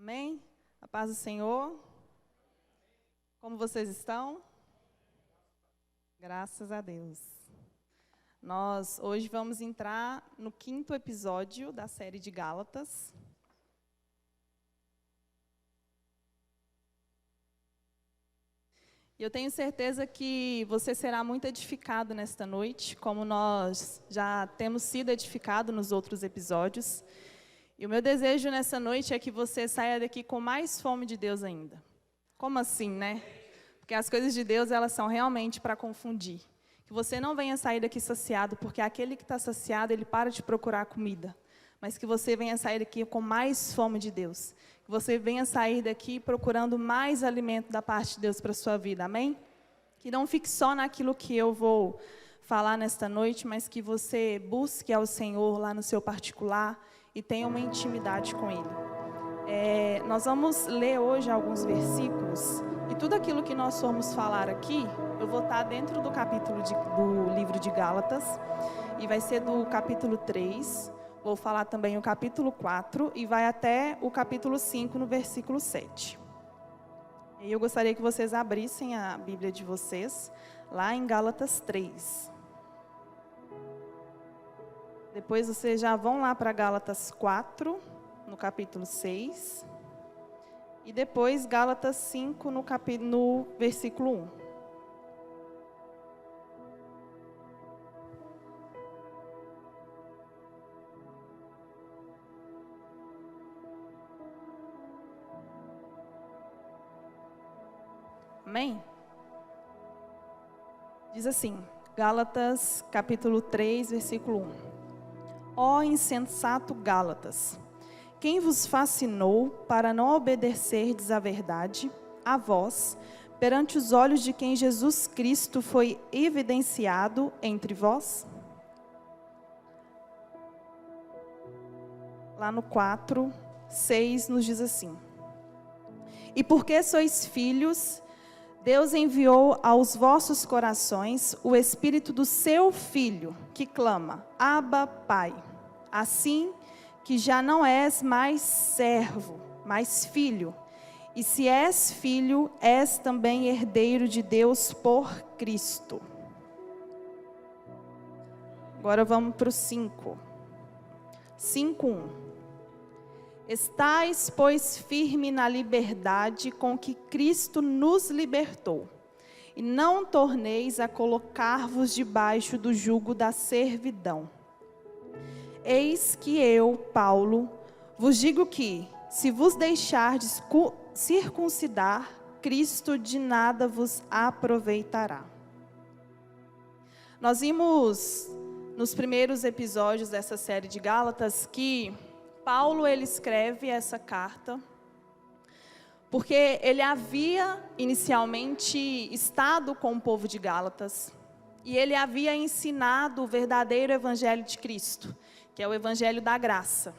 Amém? A paz do Senhor. Como vocês estão? Graças a Deus. Nós hoje vamos entrar no 5º episódio da série de Gálatas. E eu tenho certeza que você será muito edificado nesta noite, como nós já temos sido edificados nos outros episódios. E o meu desejo nessa noite é que você saia daqui com mais fome de Deus ainda. Como assim, né? Porque as coisas de Deus, elas são realmente para confundir. Que você não venha sair daqui saciado, porque aquele que está saciado, ele para de procurar comida. Mas que você venha sair daqui com mais fome de Deus. Que você venha sair daqui procurando mais alimento da parte de Deus para a sua vida, amém? Que não fique só naquilo que eu vou falar nesta noite, mas que você busque ao Senhor lá no seu particular e tenha uma intimidade com Ele. Nós vamos ler hoje alguns versículos, e tudo aquilo que nós formos falar aqui, eu vou estar dentro do capítulo do livro de Gálatas, e vai ser do capítulo 3, vou falar também o capítulo 4, e vai até o capítulo 5, no versículo 7. E eu gostaria que vocês abrissem a Bíblia de vocês, lá em Gálatas 3. Depois vocês já vão lá para Gálatas 4, no capítulo 6. E depois Gálatas 5, no versículo 1. Amém? Diz assim, Gálatas capítulo 3, versículo 1. Ó insensato Gálatas, quem vos fascinou para não obedecerdes à verdade, a vós, perante os olhos de quem Jesus Cristo foi evidenciado entre vós? Lá no 4, 6 nos diz assim: E porque sois filhos, Deus enviou aos vossos corações o Espírito do seu Filho, que clama, Abba, Pai. Assim que já não és mais servo, mas filho. E se és filho, és também herdeiro de Deus por Cristo. Agora vamos para o 5. 5:1. Estais, pois, firme na liberdade com que Cristo nos libertou, e não torneis a colocar-vos debaixo do jugo da servidão. Eis que eu, Paulo, vos digo que, se vos deixardes circuncidar, Cristo de nada vos aproveitará. Nós vimos nos primeiros episódios dessa série de Gálatas que Paulo, ele escreve essa carta porque ele havia inicialmente estado com o povo de Gálatas e ele havia ensinado o verdadeiro evangelho de Cristo, que é o evangelho da graça.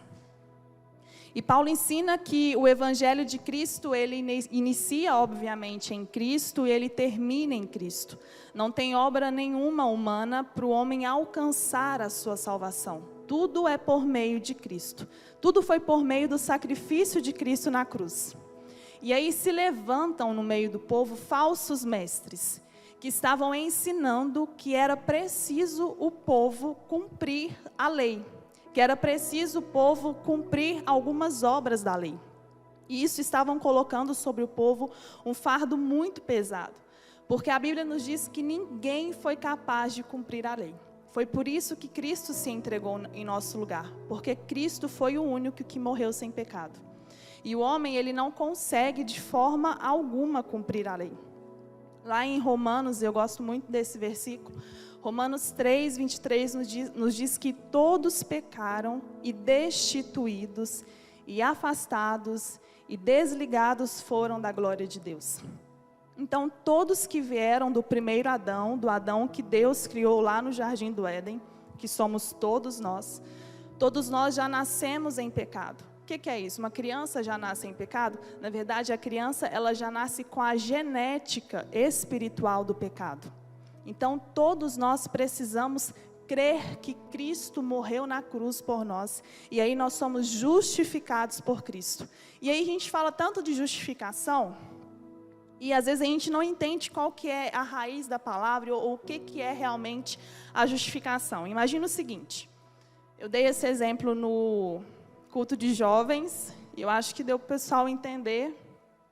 E Paulo ensina que o evangelho de Cristo, ele inicia obviamente em Cristo e ele termina em Cristo. Não tem obra nenhuma humana para o homem alcançar a sua salvação. Tudo é por meio de Cristo. Tudo foi por meio do sacrifício de Cristo na cruz. E aí se levantam no meio do povo falsos mestres, que estavam ensinando que era preciso o povo cumprir a lei, que era preciso o povo cumprir algumas obras da lei. E isso estavam colocando sobre o povo um fardo muito pesado, porque a Bíblia nos diz que ninguém foi capaz de cumprir a lei. Foi por isso que Cristo se entregou em nosso lugar, porque Cristo foi o único que morreu sem pecado. E o homem, ele não consegue de forma alguma cumprir a lei. Lá em Romanos, eu gosto muito desse versículo, Romanos 3, 23 nos diz que todos pecaram e destituídos e afastados e desligados foram da glória de Deus. Então, todos que vieram do primeiro Adão, do Adão que Deus criou lá no Jardim do Éden, que somos todos nós já nascemos em pecado. O que é isso? Uma criança já nasce em pecado? Na verdade, a criança ela já nasce com a genética espiritual do pecado. Então, todos nós precisamos crer que Cristo morreu na cruz por nós. E aí nós somos justificados por Cristo. E aí a gente fala tanto de justificação, e às vezes a gente não entende qual que é a raiz da palavra, ou o que é realmente a justificação. Imagina o seguinte, eu dei esse exemplo no culto de jovens, e eu acho que deu para o pessoal entender,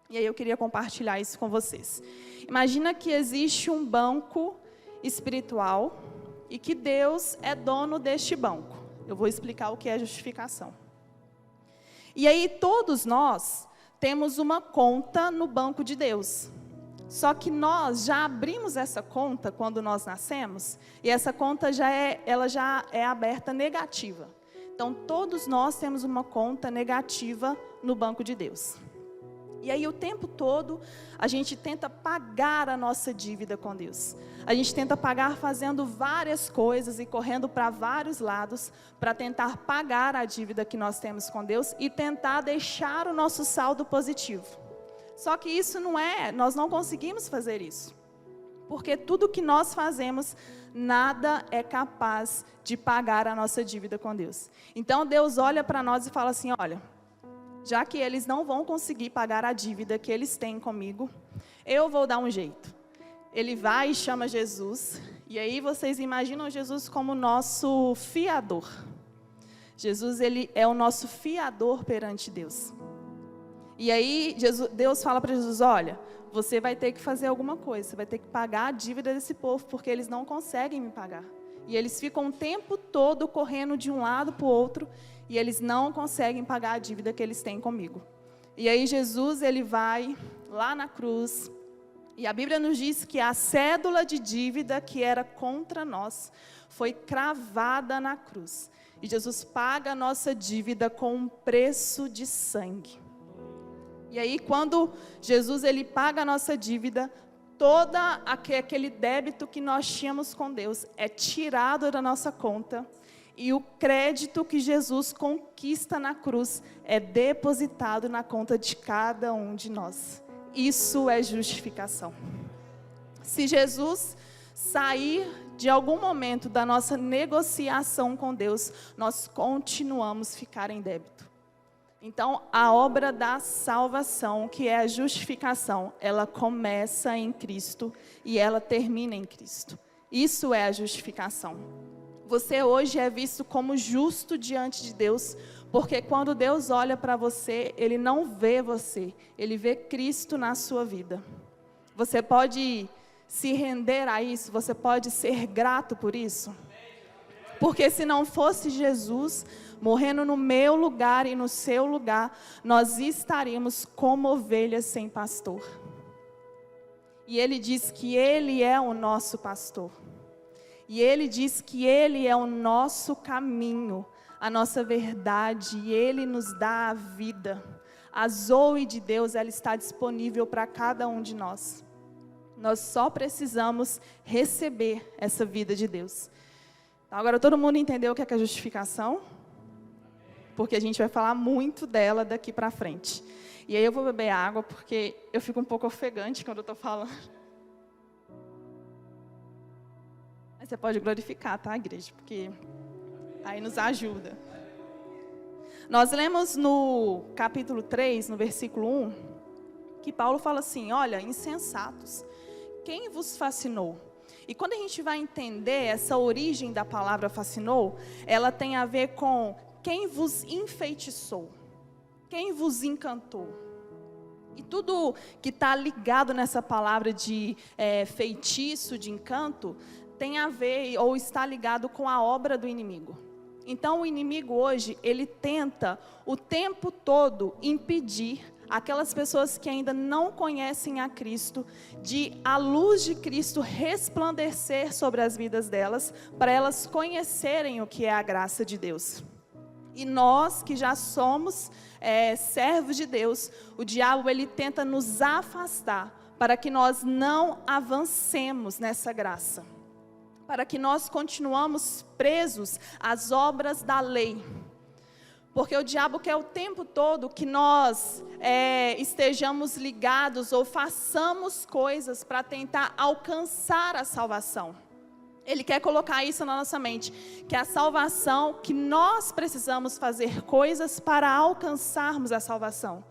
e aí eu queria compartilhar isso com vocês. Imagina que existe um banco espiritual e que Deus é dono deste banco. Eu vou explicar o que é justificação. E aí todos nós temos uma conta no banco de Deus. Só que nós já abrimos essa conta quando nós nascemos, e essa conta já é aberta negativa. Então todos nós temos uma conta negativa no banco de Deus. E aí o tempo todo a gente tenta pagar a nossa dívida com Deus. A gente tenta pagar fazendo várias coisas e correndo para vários lados para tentar pagar a dívida que nós temos com Deus e tentar deixar o nosso saldo positivo. Só que isso nós não conseguimos fazer isso. Porque tudo que nós fazemos, nada é capaz de pagar a nossa dívida com Deus. Então Deus olha para nós e fala assim, olha, já que eles não vão conseguir pagar a dívida que eles têm comigo, eu vou dar um jeito. Ele vai e chama Jesus, e aí vocês imaginam Jesus como nosso fiador. Jesus, ele é o nosso fiador perante Deus. E aí Deus fala para Jesus, olha, você vai ter que fazer alguma coisa, você vai ter que pagar a dívida desse povo, porque eles não conseguem me pagar. E eles ficam o tempo todo correndo de um lado para o outro, e eles não conseguem pagar a dívida que eles têm comigo. E aí Jesus, ele vai lá na cruz, e a Bíblia nos diz que a cédula de dívida que era contra nós foi cravada na cruz. E Jesus paga a nossa dívida com um preço de sangue. E aí quando Jesus, ele paga a nossa dívida, todo aquele débito que nós tínhamos com Deus é tirado da nossa conta. E o crédito que Jesus conquista na cruz é depositado na conta de cada um de nós. Isso é justificação. Se Jesus sair de algum momento da nossa negociação com Deus, nós continuamos a ficar em débito. Então, a obra da salvação, que é a justificação, ela começa em Cristo e ela termina em Cristo. Isso é a justificação. Você hoje é visto como justo diante de Deus, porque quando Deus olha para você, Ele não vê você, Ele vê Cristo na sua vida. Você pode se render a isso, você pode ser grato por isso. Porque se não fosse Jesus morrendo no meu lugar e no seu lugar, nós estaríamos como ovelhas sem pastor. E Ele diz que Ele é o nosso pastor. E Ele diz que Ele é o nosso caminho, a nossa verdade, e Ele nos dá a vida. A Zoe de Deus, ela está disponível para cada um de nós. Nós só precisamos receber essa vida de Deus. Então, agora todo mundo entendeu o que é a justificação? Porque a gente vai falar muito dela daqui para frente. E aí eu vou beber água, porque eu fico um pouco ofegante quando eu estou falando. Mas você pode glorificar, tá, igreja? Porque aí nos ajuda. Nós lemos no capítulo 3, no versículo 1, que Paulo fala assim, olha, insensatos, quem vos fascinou? E quando a gente vai entender essa origem da palavra fascinou, ela tem a ver com quem vos enfeitiçou, quem vos encantou. E tudo que está ligado nessa palavra de feitiço, de encanto, tem a ver ou está ligado com a obra do inimigo. Então o inimigo hoje, ele tenta o tempo todo impedir aquelas pessoas que ainda não conhecem a Cristo, de a luz de Cristo resplandecer sobre as vidas delas, para elas conhecerem o que é a graça de Deus. E nós que já somos servos de Deus, o diabo ele tenta nos afastar, para que nós não avancemos nessa graça. Para que nós continuamos presos às obras da lei. Porque o diabo quer o tempo todo que nós estejamos ligados ou façamos coisas para tentar alcançar a salvação. Ele quer colocar isso na nossa mente, que a salvação, que nós precisamos fazer coisas para alcançarmos a salvação.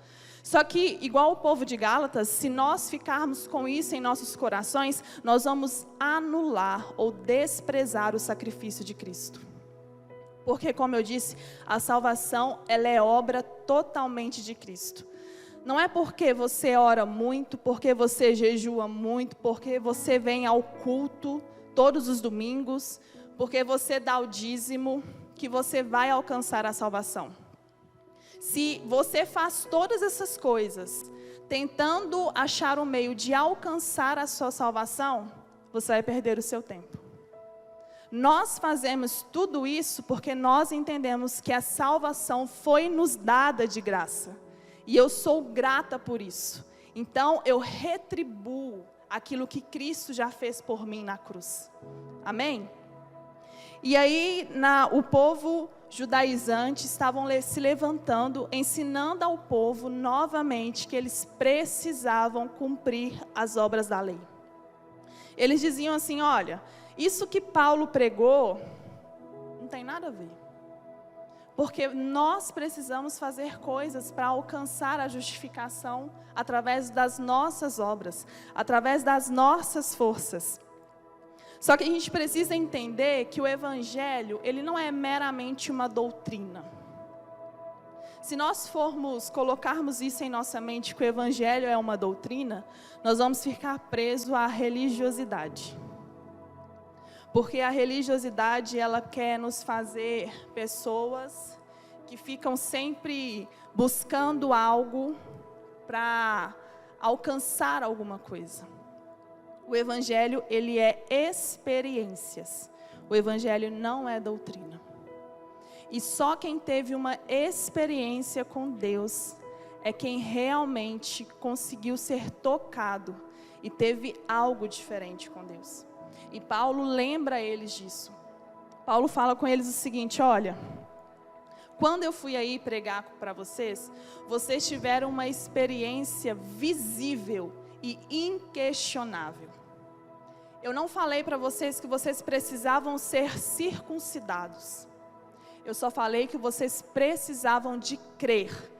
Só que, igual o povo de Gálatas, se nós ficarmos com isso em nossos corações, nós vamos anular ou desprezar o sacrifício de Cristo. Porque, como eu disse, a salvação, ela é obra totalmente de Cristo. Não é porque você ora muito, porque você jejua muito, porque você vem ao culto todos os domingos, porque você dá o dízimo, que você vai alcançar a salvação. Se você faz todas essas coisas, tentando achar um meio de alcançar a sua salvação, você vai perder o seu tempo. Nós fazemos tudo isso porque nós entendemos que a salvação foi nos dada de graça. E eu sou grata por isso. Então eu retribuo aquilo que Cristo já fez por mim na cruz. Amém? E aí o povo judaizante estavam se levantando, ensinando ao povo novamente que eles precisavam cumprir as obras da lei. Eles diziam assim, olha, isso que Paulo pregou não tem nada a ver. Porque nós precisamos fazer coisas para alcançar a justificação através das nossas obras, através das nossas forças. Só que a gente precisa entender que o Evangelho, ele não é meramente uma doutrina. Se nós colocarmos isso em nossa mente, que o Evangelho é uma doutrina, nós vamos ficar presos à religiosidade. Porque a religiosidade, ela quer nos fazer pessoas que ficam sempre buscando algo para alcançar alguma coisa. O Evangelho, ele é experiências. O Evangelho não é doutrina. E só quem teve uma experiência com Deus é quem realmente conseguiu ser tocado e teve algo diferente com Deus. E Paulo lembra eles disso. Paulo fala com eles o seguinte, olha, quando eu fui aí pregar para vocês, vocês tiveram uma experiência visível e inquestionável. Eu não falei para vocês que vocês precisavam ser circuncidados. Eu só falei que vocês precisavam de crer.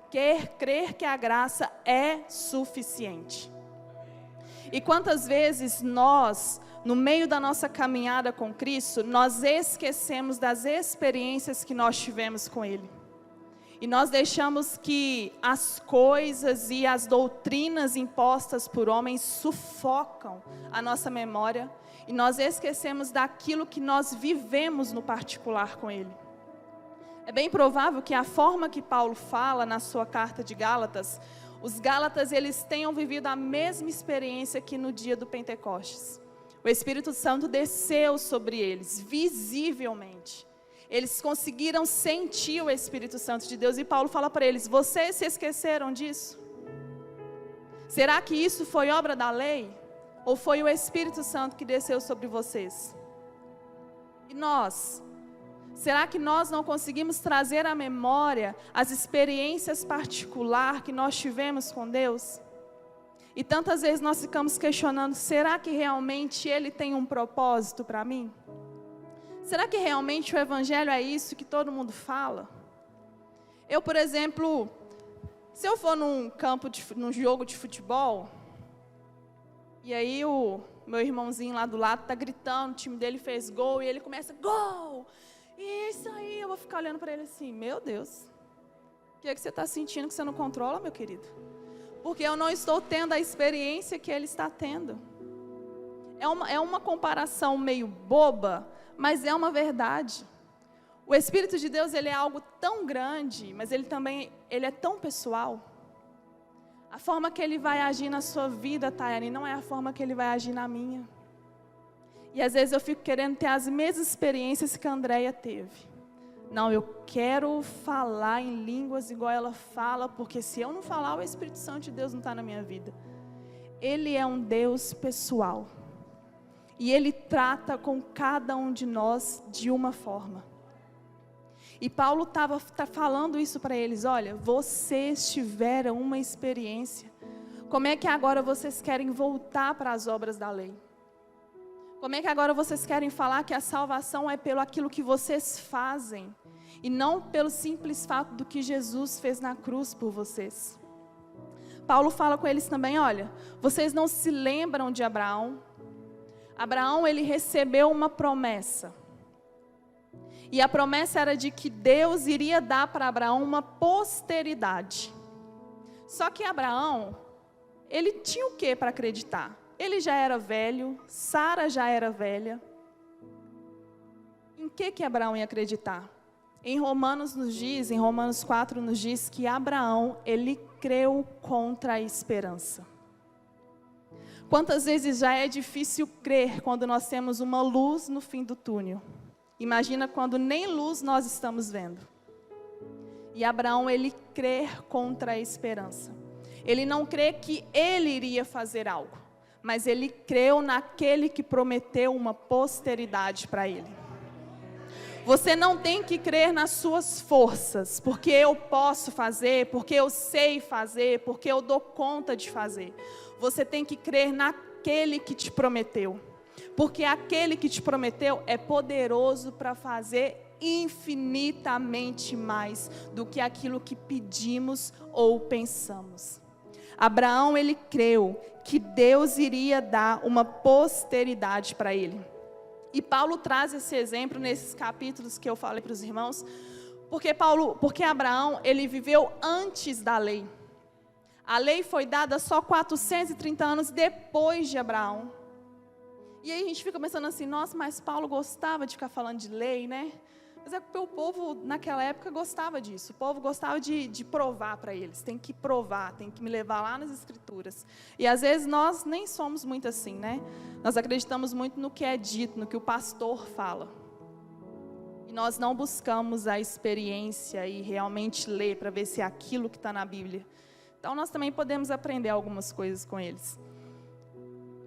Crer que a graça é suficiente. E quantas vezes nós, no meio da nossa caminhada com Cristo, nós esquecemos das experiências que nós tivemos com Ele. E nós deixamos que as coisas e as doutrinas impostas por homens sufocam a nossa memória. E nós esquecemos daquilo que nós vivemos no particular com Ele. É bem provável que a forma que Paulo fala na sua carta de Gálatas, os Gálatas, eles tenham vivido a mesma experiência que no dia do Pentecostes. O Espírito Santo desceu sobre eles, visivelmente. Eles conseguiram sentir o Espírito Santo de Deus. E Paulo fala para eles, vocês se esqueceram disso? Será que isso foi obra da lei? Ou foi o Espírito Santo que desceu sobre vocês? E nós? Será que nós não conseguimos trazer à memória as experiências particulares que nós tivemos com Deus? E tantas vezes nós ficamos questionando, será que realmente Ele tem um propósito para mim? Será que realmente o Evangelho é isso que todo mundo fala? Eu, por exemplo, se eu for num jogo de futebol, e aí o meu irmãozinho lá do lado está gritando, o time dele fez gol, e ele começa, gol! E isso aí, eu vou ficar olhando para ele assim, meu Deus, o que é que você está sentindo que você não controla, meu querido? Porque eu não estou tendo a experiência que ele está tendo. É uma comparação meio boba, mas é uma verdade. O Espírito de Deus, ele é algo tão grande, mas ele é tão pessoal. A forma que ele vai agir na sua vida, Tayane, não é a forma que ele vai agir na minha. E às vezes eu fico querendo ter as mesmas experiências que a Andréia teve. Não, eu quero falar em línguas igual ela fala, porque se eu não falar, o Espírito Santo de Deus não está na minha vida. Ele é um Deus pessoal. E Ele trata com cada um de nós de uma forma. E Paulo está falando isso para eles, olha, vocês tiveram uma experiência. Como é que agora vocês querem voltar para as obras da lei? Como é que agora vocês querem falar que a salvação é pelo aquilo que vocês fazem e não pelo simples fato do que Jesus fez na cruz por vocês? Paulo fala com eles também, olha, vocês não se lembram de Abraão? Abraão, ele recebeu uma promessa. E a promessa era de que Deus iria dar para Abraão uma posteridade. Só que Abraão, ele tinha o que para acreditar? Ele já era velho, Sara já era velha. Em que Abraão ia acreditar? Em Romanos 4 nos diz que Abraão, ele creu contra a esperança. Quantas vezes já é difícil crer quando nós temos uma luz no fim do túnel? Imagina quando nem luz nós estamos vendo. E Abraão, ele crê contra a esperança. Ele não crê que ele iria fazer algo, mas ele creu naquele que prometeu uma posteridade para ele. Você não tem que crer nas suas forças, porque eu posso fazer, porque eu sei fazer, porque eu dou conta de fazer. Você tem que crer naquele que te prometeu. Porque aquele que te prometeu é poderoso para fazer infinitamente mais do que aquilo que pedimos ou pensamos. Abraão, ele creu que Deus iria dar uma posteridade para ele. E Paulo traz esse exemplo nesses capítulos que eu falei para os irmãos, porque Abraão, ele viveu antes da lei. A lei foi dada só 430 anos depois de Abraão. E aí a gente fica pensando assim, nossa, mas Paulo gostava de ficar falando de lei, né? Mas é porque o povo naquela época gostava disso. O povo gostava de provar para eles. Tem que provar, tem que me levar lá nas escrituras. E às vezes nós nem somos muito assim, né? Nós acreditamos muito no que é dito, no que o pastor fala. E nós não buscamos a experiência e realmente ler para ver se é aquilo que está na Bíblia. Então nós também podemos aprender algumas coisas com eles.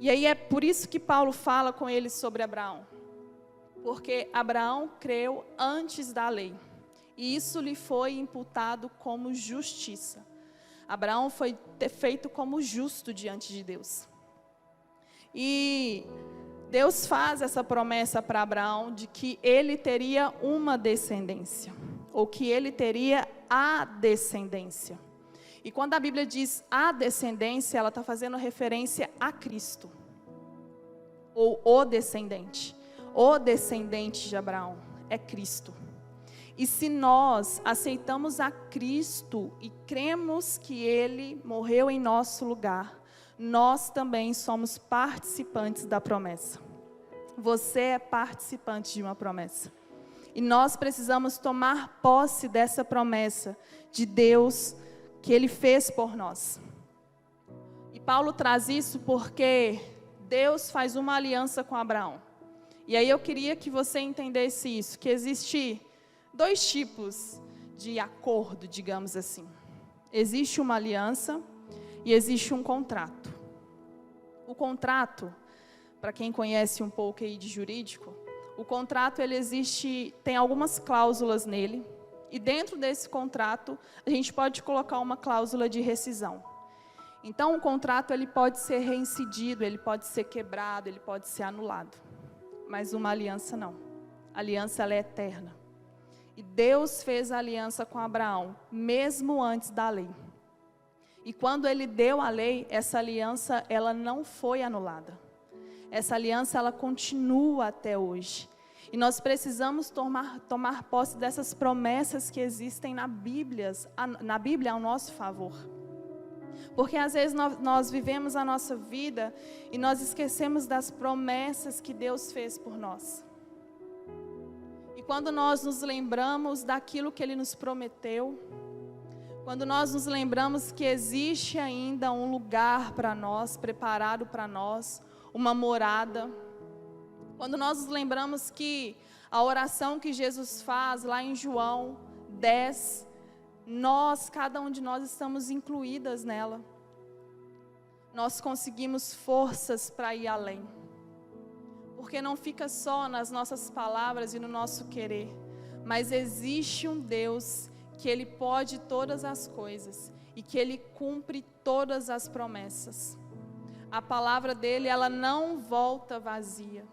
E aí é por isso que Paulo fala com eles sobre Abraão. Porque Abraão creu antes da lei. E isso lhe foi imputado como justiça. Abraão foi feito como justo diante de Deus. E Deus faz essa promessa para Abraão de que ele teria uma descendência. Ou que ele teria a descendência. E quando a Bíblia diz a descendência, ela está fazendo referência a Cristo. Ou o descendente. O descendente de Abraão é Cristo. E se nós aceitamos a Cristo e cremos que Ele morreu em nosso lugar, nós também somos participantes da promessa. Você é participante de uma promessa. E nós precisamos tomar posse dessa promessa de Deus que Ele fez por nós. E Paulo traz isso porque Deus faz uma aliança com Abraão. E aí eu queria que você entendesse isso, que existe dois tipos de acordo, digamos assim. Existe uma aliança e existe um contrato. O contrato, para quem conhece um pouco aí de jurídico, o contrato ele existe, tem algumas cláusulas nele. E dentro desse contrato, a gente pode colocar uma cláusula de rescisão. Então, o contrato ele pode ser reincidido, ele pode ser quebrado, ele pode ser anulado. Mas uma aliança não. A aliança ela é eterna. E Deus fez a aliança com Abraão, mesmo antes da lei. E quando Ele deu a lei, essa aliança ela não foi anulada. Essa aliança ela continua até hoje. E nós precisamos tomar posse dessas promessas que existem na Bíblia ao nosso favor. Porque às vezes nós vivemos a nossa vida e nós esquecemos das promessas que Deus fez por nós. E quando nós nos lembramos daquilo que Ele nos prometeu, quando nós nos lembramos que existe ainda um lugar para nós, preparado para nós, uma morada, quando nós nos lembramos que a oração que Jesus faz lá em João 10, cada um de nós estamos incluídas nela. Nós conseguimos forças para ir além. Porque não fica só nas nossas palavras e no nosso querer, mas existe um Deus que Ele pode todas as coisas e que Ele cumpre todas as promessas. A palavra dele, ela não volta vazia.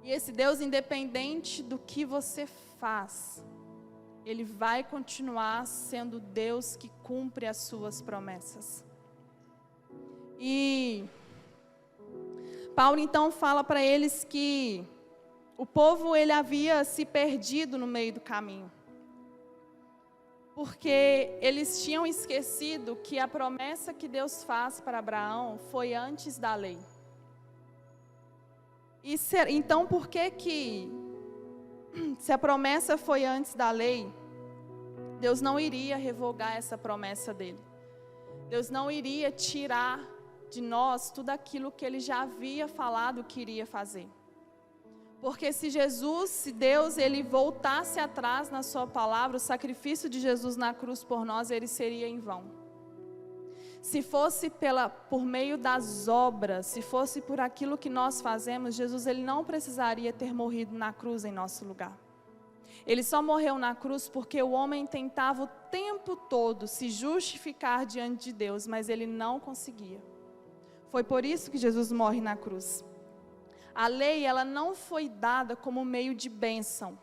E esse Deus, independente do que você faz, Ele vai continuar sendo Deus que cumpre as suas promessas. E Paulo então fala para eles que o povo ele havia se perdido no meio do caminho. Porque eles tinham esquecido que a promessa que Deus faz para Abraão foi antes da lei. Então, por que, se a promessa foi antes da lei, Deus não iria revogar essa promessa dele? Deus não iria tirar de nós tudo aquilo que Ele já havia falado que iria fazer. Porque se Deus, Ele voltasse atrás na sua palavra, o sacrifício de Jesus na cruz por nós, ele seria em vão. Se fosse por meio das obras, se fosse por aquilo que nós fazemos, Jesus ele não precisaria ter morrido na cruz em nosso lugar. Ele só morreu na cruz porque o homem tentava o tempo todo se justificar diante de Deus, mas ele não conseguia. Foi por isso que Jesus morre na cruz. A lei, ela não foi dada como meio de bênção,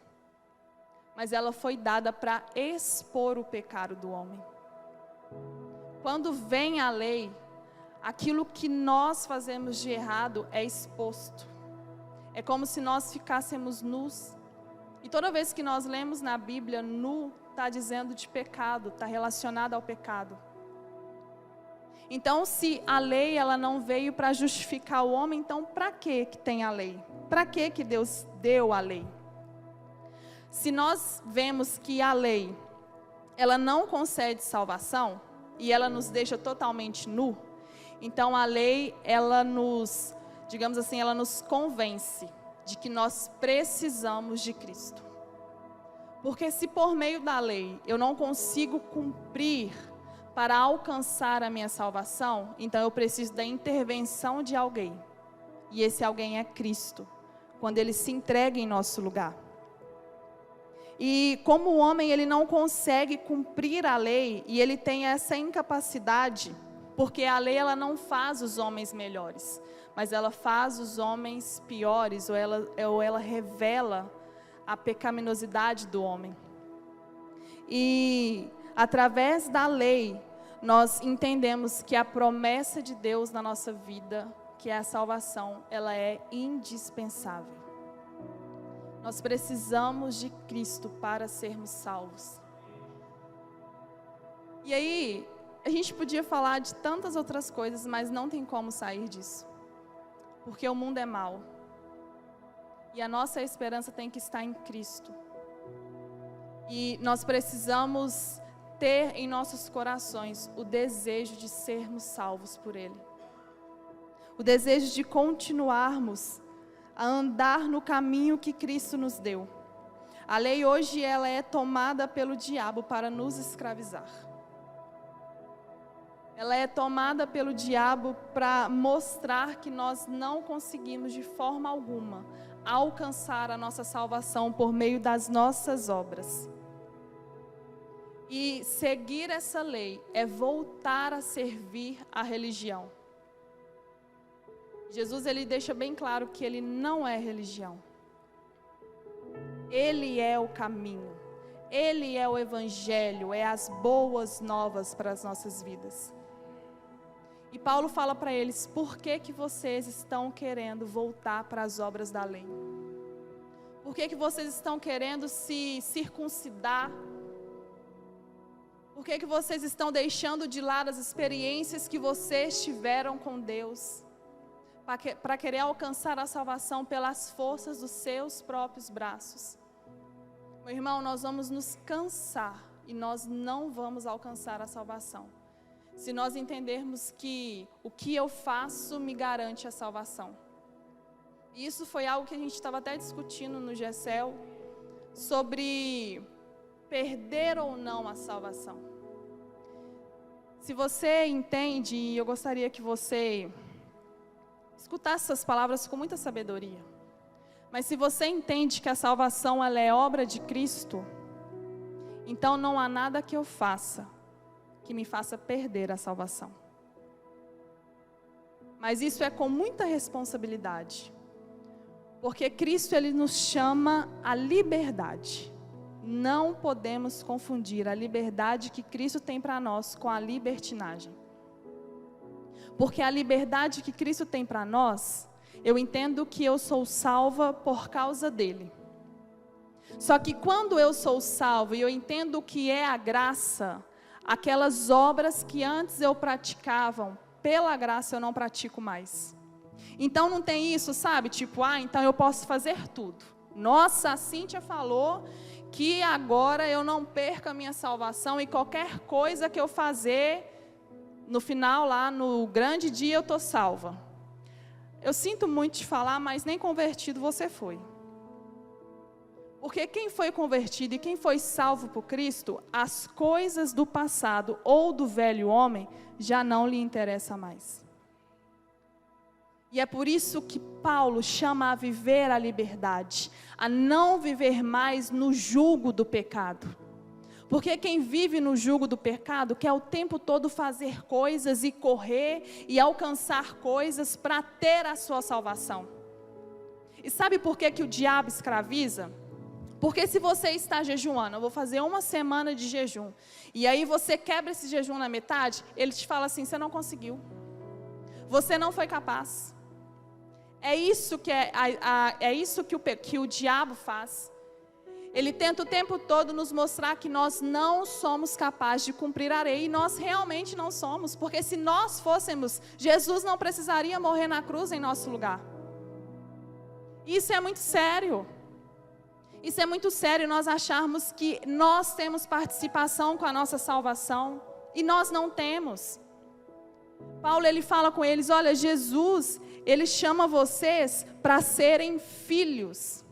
mas ela foi dada para expor o pecado do homem. Quando vem a lei, aquilo que nós fazemos de errado é exposto. É como se nós ficássemos nus. E toda vez que nós lemos na Bíblia, nu está dizendo de pecado, está relacionado ao pecado. Então, se a lei ela não veio para justificar o homem, então para que tem a lei? Para que Deus deu a lei? Se nós vemos que a lei ela não concede salvação e ela nos deixa totalmente nu, então a lei ela nos, digamos assim, ela nos convence de que nós precisamos de Cristo. Porque se por meio da lei eu não consigo cumprir para alcançar a minha salvação, então eu preciso da intervenção de alguém. E esse alguém é Cristo, quando Ele se entrega em nosso lugar. E como o homem ele não consegue cumprir a lei, e ele tem essa incapacidade, porque a lei ela não faz os homens melhores, mas ela faz os homens piores, ou ela revela a pecaminosidade do homem. E através da lei, nós entendemos que a promessa de Deus na nossa vida, que é a salvação, ela é indispensável. Nós precisamos de Cristo para sermos salvos. E aí, a gente podia falar de tantas outras coisas, mas não tem como sair disso. Porque o mundo é mau. E a nossa esperança tem que estar em Cristo. E nós precisamos ter em nossos corações o desejo de sermos salvos por Ele. O desejo de continuarmos a andar no caminho que Cristo nos deu. A lei hoje ela é tomada pelo diabo para nos escravizar. Ela é tomada pelo diabo para mostrar que nós não conseguimos de forma alguma alcançar a nossa salvação por meio das nossas obras. E seguir essa lei é voltar a servir a religião. Jesus ele deixa bem claro que ele não é religião. Ele é o caminho. Ele é o evangelho, é as boas novas para as nossas vidas. E Paulo fala para eles, por que vocês estão querendo voltar para as obras da lei? Por que vocês estão querendo se circuncidar? Por que vocês estão deixando de lado as experiências que vocês tiveram com Deus? Para querer alcançar a salvação pelas forças dos seus próprios braços. Meu irmão, nós vamos nos cansar e nós não vamos alcançar a salvação. Se nós entendermos que o que eu faço me garante a salvação. E isso foi algo que a gente estava até discutindo no GECEL, sobre perder ou não a salvação. Se você entende, e eu gostaria que você escutasse essas palavras com muita sabedoria. Mas se você entende que a salvação ela é obra de Cristo, então não há nada que eu faça que me faça perder a salvação. Mas isso é com muita responsabilidade. Porque Cristo, Ele nos chama à liberdade. Não podemos confundir a liberdade que Cristo tem para nós com a libertinagem. Porque a liberdade que Cristo tem para nós, eu entendo que eu sou salva por causa dele. Só que quando eu sou salvo e eu entendo o que é a graça, aquelas obras que antes eu praticava, pela graça eu não pratico mais. Então não tem isso, sabe? Tipo, então eu posso fazer tudo. Nossa, a Cíntia falou que agora eu não perco a minha salvação e qualquer coisa que eu fazer, no final lá, no grande dia eu estou salva. Eu sinto muito te falar, mas nem convertido você foi. Porque quem foi convertido e quem foi salvo por Cristo, as coisas do passado ou do velho homem já não lhe interessa mais. E é por isso que Paulo chama a viver a liberdade, a não viver mais no jugo do pecado. Porque quem vive no jugo do pecado quer o tempo todo fazer coisas e correr e alcançar coisas para ter a sua salvação. E sabe por que o diabo escraviza? Porque se você está jejuando, eu vou fazer 1 semana de jejum, e aí você quebra esse jejum na metade, ele te fala assim, você não conseguiu, você não foi capaz. É isso que o diabo faz. Ele tenta o tempo todo nos mostrar que nós não somos capazes de cumprir a lei, e nós realmente não somos, porque se nós fôssemos, Jesus não precisaria morrer na cruz em nosso lugar. Isso é muito sério. Isso é muito sério, nós acharmos que nós temos participação com a nossa salvação, e nós não temos. Paulo, ele fala com eles, olha, Jesus, ele chama vocês para serem filhos.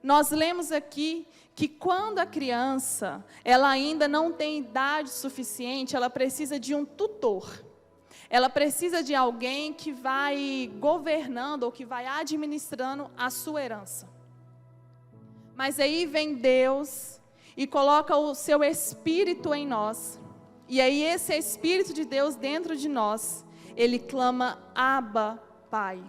Nós lemos aqui que quando a criança, ela ainda não tem idade suficiente, ela precisa de um tutor. Ela precisa de alguém que vai governando ou que vai administrando a sua herança. Mas aí vem Deus e coloca o seu Espírito em nós. E aí esse Espírito de Deus dentro de nós, ele clama, Abba, Pai.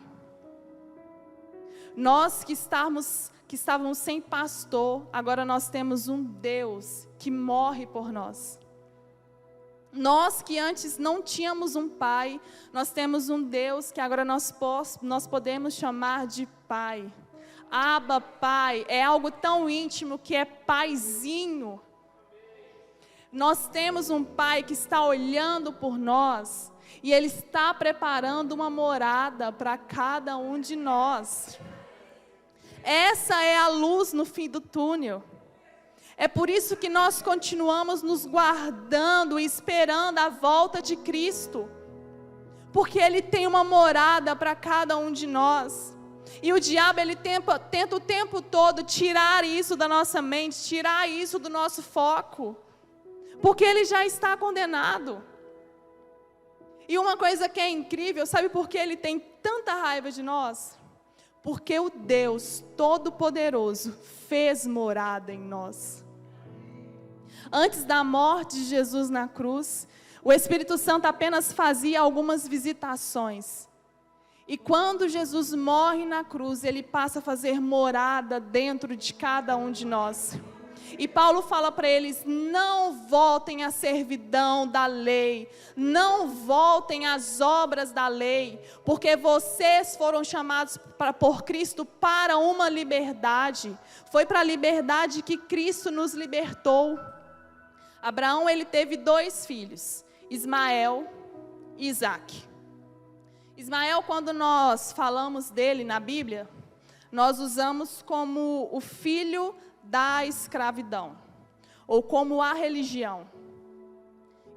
Nós que estávamos sem pastor, agora nós temos um Deus que morre por nós. Nós que antes não tínhamos um pai, nós temos um Deus que agora nós podemos chamar de Pai. Abba, Pai, é algo tão íntimo que é paizinho. Nós temos um Pai que está olhando por nós e Ele está preparando uma morada para cada um de nós. Essa é a luz no fim do túnel. É por isso que nós continuamos nos guardando e esperando a volta de Cristo, porque Ele tem uma morada para cada um de nós. E o diabo, ele tenta o tempo todo tirar isso da nossa mente, tirar isso do nosso foco, porque ele já está condenado. E uma coisa que é incrível, sabe por que ele tem tanta raiva de nós? Porque o Deus Todo-Poderoso fez morada em nós. Antes da morte de Jesus na cruz, o Espírito Santo apenas fazia algumas visitações. E quando Jesus morre na cruz, ele passa a fazer morada dentro de cada um de nós. E Paulo fala para eles, não voltem à servidão da lei, não voltem às obras da lei, porque vocês foram chamados por Cristo para uma liberdade. Foi para a liberdade que Cristo nos libertou. Abraão, ele teve 2 filhos, Ismael e Isaque. Ismael, quando nós falamos dele na Bíblia, nós usamos como o filho da escravidão, ou como a religião.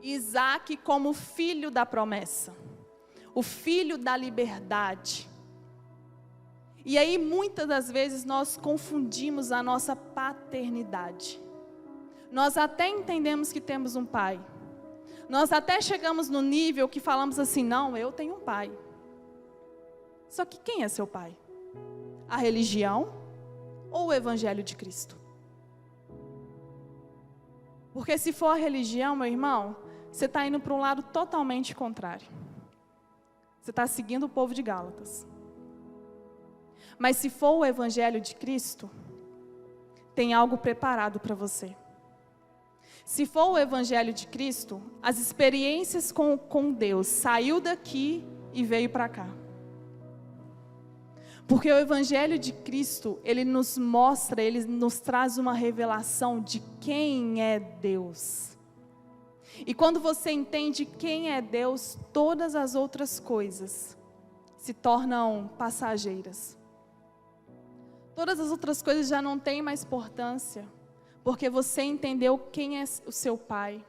Isaque como filho da promessa, o filho da liberdade. E aí muitas das vezes nós confundimos a nossa paternidade. Nós até entendemos que temos um pai. Nós até chegamos no nível que falamos assim, não, eu tenho um pai. Só que quem é seu pai? A religião ou o Evangelho de Cristo? Porque se for a religião, meu irmão, você está indo para um lado totalmente contrário. Você está seguindo o povo de Gálatas. Mas se for o Evangelho de Cristo, tem algo preparado para você. Se for o Evangelho de Cristo, as experiências com Deus saiu daqui e veio para cá. Porque o Evangelho de Cristo, ele nos mostra, ele nos traz uma revelação de quem é Deus. E quando você entende quem é Deus, todas as outras coisas se tornam passageiras. Todas as outras coisas já não têm mais importância, porque você entendeu quem é o seu Pai,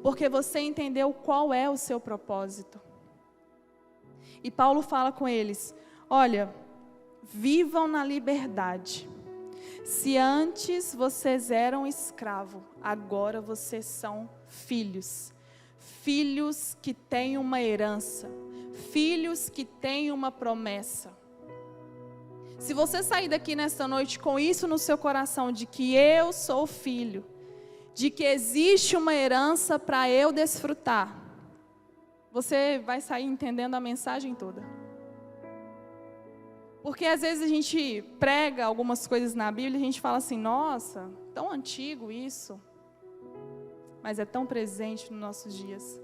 porque você entendeu qual é o seu propósito. E Paulo fala com eles: olha, vivam na liberdade. Se antes vocês eram escravos, agora vocês são filhos. Filhos que têm uma herança, filhos que têm uma promessa. Se você sair daqui nesta noite com isso no seu coração, de que eu sou filho, de que existe uma herança para eu desfrutar, você vai sair entendendo a mensagem toda. Porque às vezes a gente prega algumas coisas na Bíblia e a gente fala assim: nossa, tão antigo isso, mas é tão presente nos nossos dias.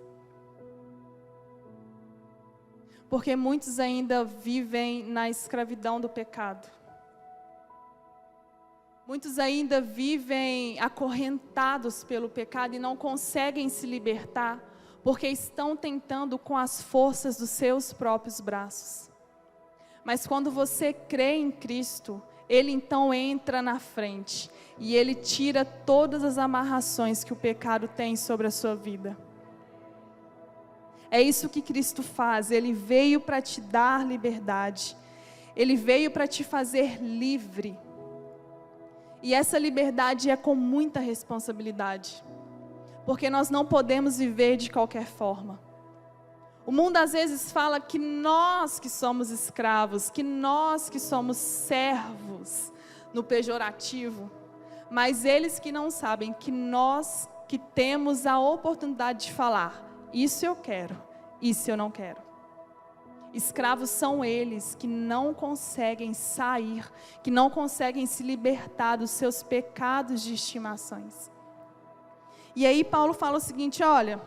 Porque muitos ainda vivem na escravidão do pecado. Muitos ainda vivem acorrentados pelo pecado e não conseguem se libertar, porque estão tentando com as forças dos seus próprios braços. Mas quando você crê em Cristo, Ele então entra na frente e Ele tira todas as amarrações que o pecado tem sobre a sua vida. É isso que Cristo faz. Ele veio para te dar liberdade. Ele veio para te fazer livre. E essa liberdade é com muita responsabilidade, porque nós não podemos viver de qualquer forma. O mundo às vezes fala que nós que somos escravos, que nós que somos servos, no pejorativo, mas eles que não sabem que nós que temos a oportunidade de falar: isso eu quero, isso eu não quero. Escravos são eles que não conseguem sair, que não conseguem se libertar dos seus pecados de estimações. E aí Paulo fala o seguinte: olha,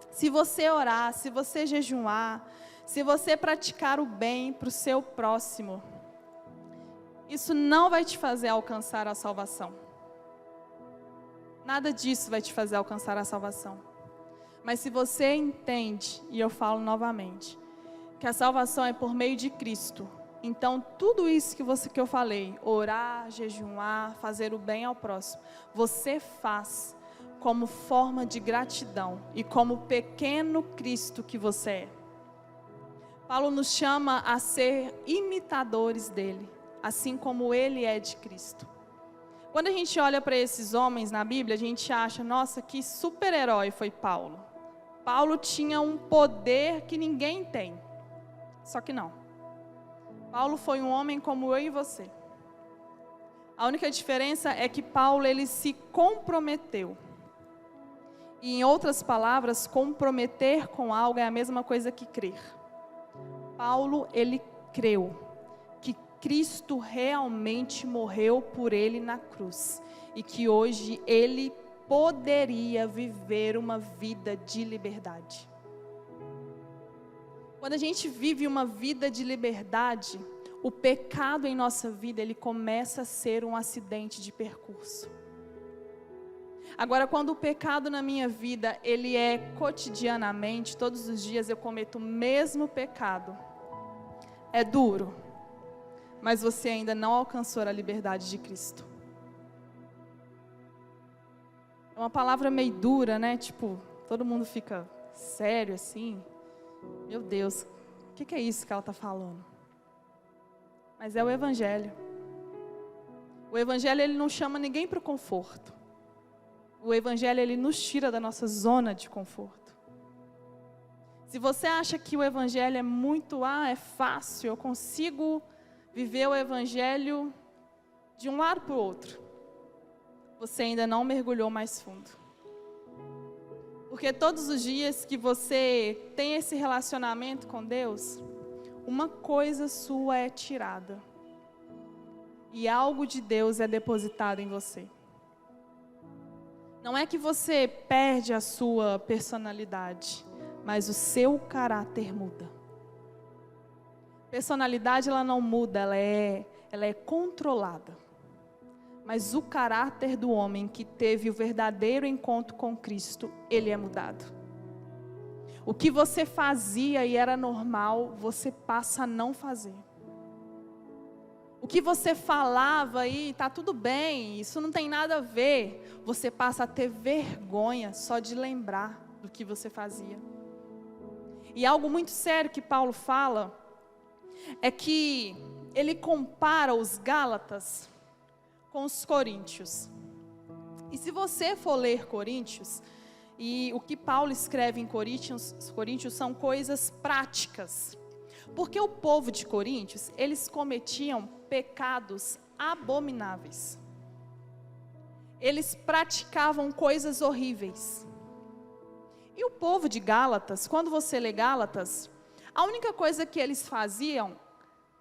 se você orar, se você jejuar, se você praticar o bem para o seu próximo, isso não vai te fazer alcançar a salvação. Nada disso vai te fazer alcançar a salvação. Mas se você entende, e eu falo novamente, que a salvação é por meio de Cristo, então tudo isso que eu falei, orar, jejuar, fazer o bem ao próximo, você faz como forma de gratidão e como pequeno Cristo que você é. Paulo nos chama a ser imitadores dele, assim como ele é de Cristo. Quando a gente olha para esses homens na Bíblia, a gente acha: nossa, que super-herói foi Paulo. Paulo tinha um poder que ninguém tem. Só que não. Paulo foi um homem como eu e você. A única diferença é que Paulo, ele se comprometeu. E em outras palavras, comprometer com algo é a mesma coisa que crer. Paulo, ele creu que Cristo realmente morreu por ele na cruz. E que hoje ele poderia viver uma vida de liberdade. Quando a gente vive uma vida de liberdade, o pecado em nossa vida, ele começa a ser um acidente de percurso. Agora, quando o pecado na minha vida, ele é cotidianamente, todos os dias eu cometo o mesmo pecado, é duro, mas você ainda não alcançou a liberdade de Cristo. É uma palavra meio dura, né? Tipo, todo mundo fica sério assim. Meu Deus, o que é isso que ela está falando? Mas é o Evangelho. O Evangelho, ele não chama ninguém para o conforto. O Evangelho, ele nos tira da nossa zona de conforto. Se você acha que o Evangelho é muito, é fácil, eu consigo viver o Evangelho de um lado para o outro, você ainda não mergulhou mais fundo. Porque todos os dias que você tem esse relacionamento com Deus, uma coisa sua é tirada. e algo de Deus é depositado em você. Não é que você perde a sua personalidade, mas o seu caráter muda. Personalidade, ela não muda, ela é controlada. Mas o caráter do homem que teve o verdadeiro encontro com Cristo, ele é mudado. O que você fazia e era normal, você passa a não fazer. O que você falava e está tudo bem, isso não tem nada a ver, você passa a ter vergonha só de lembrar do que você fazia. E algo muito sério que Paulo fala, é que ele compara os Gálatas com os Coríntios. E se você for ler Coríntios, e o que Paulo escreve em Coríntios são coisas práticas. Porque o povo de Coríntios, eles cometiam pecados abomináveis. Eles praticavam coisas horríveis. E o povo de Gálatas, quando você lê Gálatas, a única coisa que eles faziam,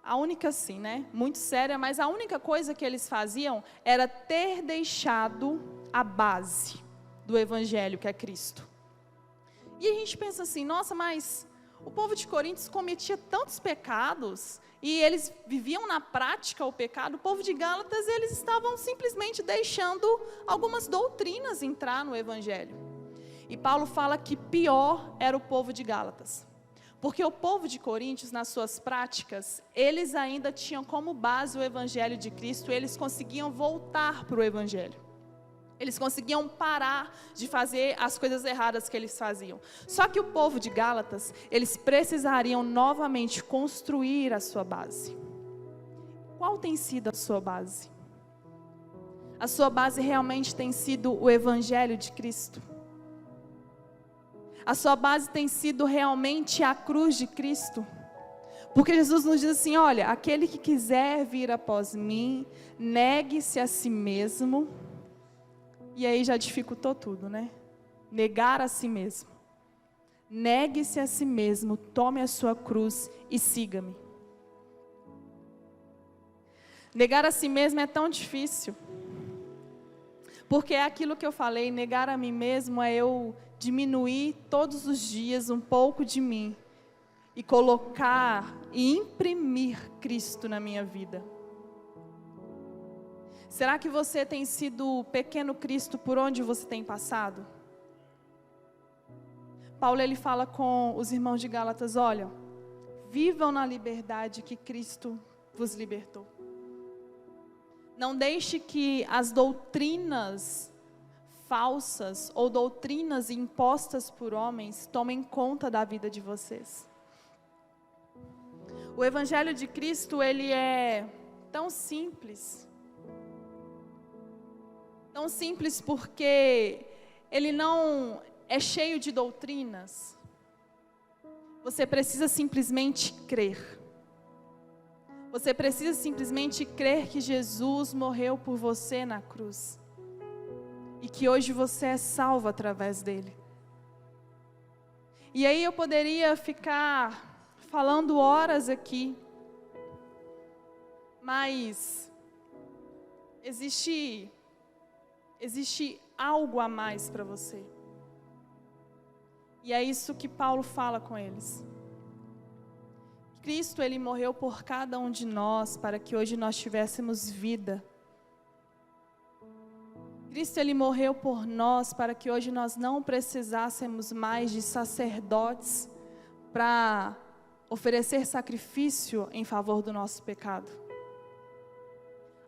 a única sim, né? Muito séria, mas a única coisa que eles faziam era ter deixado a base do Evangelho, que é Cristo. E a gente pensa assim, nossa, mas o povo de Coríntios cometia tantos pecados e eles viviam na prática o pecado. O povo de Gálatas, eles estavam simplesmente deixando algumas doutrinas entrar no Evangelho. E Paulo fala que pior era o povo de Gálatas. Porque o povo de Coríntios, nas suas práticas, eles ainda tinham como base o Evangelho de Cristo, eles conseguiam voltar para o Evangelho. Eles conseguiam parar de fazer as coisas erradas que eles faziam. Só que o povo de Gálatas, eles precisariam novamente construir a sua base. Qual tem sido a sua base? A sua base realmente tem sido o Evangelho de Cristo? A sua base tem sido realmente a cruz de Cristo? Porque Jesus nos diz assim, olha, aquele que quiser vir após mim, negue-se a si mesmo. E aí já dificultou tudo, né? Negar a si mesmo. Negue-se a si mesmo, tome a sua cruz e siga-me. Negar a si mesmo é tão difícil. Porque é aquilo que eu falei, negar a mim mesmo é eu diminuir todos os dias um pouco de mim e colocar e imprimir Cristo na minha vida. Será que você tem sido o pequeno Cristo por onde você tem passado? Paulo, ele fala com os irmãos de Gálatas, olha, vivam na liberdade que Cristo vos libertou. Não deixe que as doutrinas falsas ou doutrinas impostas por homens tomem conta da vida de vocês. O Evangelho de Cristo, ele é tão simples. Tão simples porque ele não é cheio de doutrinas. Você precisa simplesmente crer. Você precisa simplesmente crer que Jesus morreu por você na cruz. E que hoje você é salvo através dele. E aí eu poderia ficar falando horas aqui. Mas existe algo a mais para você. E é isso que Paulo fala com eles. Cristo, ele morreu por cada um de nós, para que hoje nós tivéssemos vida. Cristo, ele morreu por nós, para que hoje nós não precisássemos mais de sacerdotes, para oferecer sacrifício em favor do nosso pecado.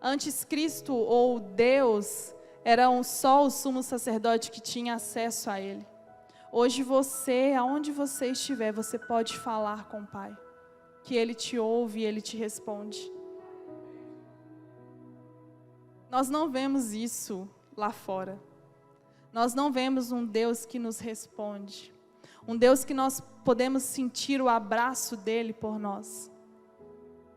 Antes Cristo, ou Deus, era só o sumo sacerdote que tinha acesso a ele. Hoje você, aonde você estiver, você pode falar com o Pai. Que Ele te ouve e Ele te responde. Nós não vemos isso lá fora. Nós não vemos um Deus que nos responde. Um Deus que nós podemos sentir o abraço dEle por nós.